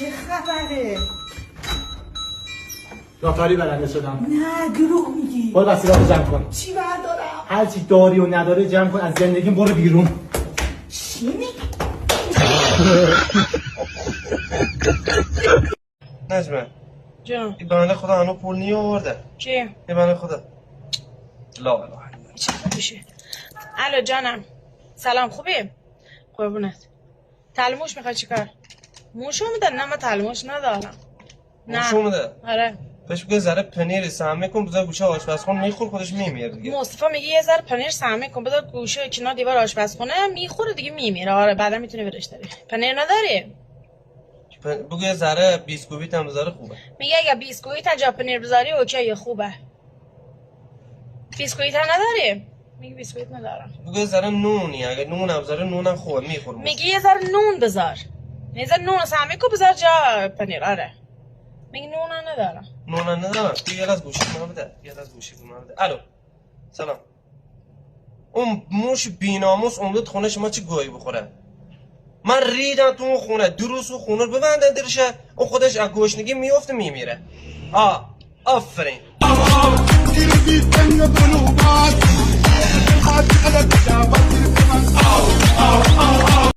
چه خبره؟ لاتاری برنده شدم. نه دروغ میگی. برو وسیله‌تو جمع کن. چی بردارم؟ هر چی داری و نداری جمع کن، از زندگیم برو بیرون. چی میگی؟ نجمه جان این بنده خدا هنو پول نی آورده. چی؟ این بنده خدا لا اله چی میشه؟ الو جانم سلام خوبی؟ قربونت تلموش میخوای چیکار؟ موش اومدن؟ نه من تلموش ندارم. نه موش اومده؟ آره بهش بگه ذره پنیر سهمه کن بذار گوشه آشپزخونه میخور خودش میمیره دیگه. مصطفی میگه یه ذره پنیر سهمی کن بذار گوشه کنار دیوار آشپزخونه میخوره دیگه میمیره. آره بعدا میتونی برش داری. پنیر نداری؟ بگو یه ذره بیسکویت هم بذاره خوبه. میگه اگه بیسکویت تا جا پنیر بذاری اوکی خوبه. بیسکویت هم نداری؟ میگه بیسکویت ندارم. بگو یه ذره نونی، اگه نون هم بذاره نونم خوبه میخوره. میگه یه ذره نون بذار. یه ذره نون سهمی کن بذار جا پنیر. آره میگه نون ندارم. نون ندارم. یه از گوشی من بده. یه از گوشی من بده. الو سلام. اون موش بیناموس اومد خونه شما چی گویی بخوره؟ من ریدم تو اون خونه، دو روز اون خونه رو ببندن درشه، اون خودش از گوشنگی میفته میمیره. آفرین.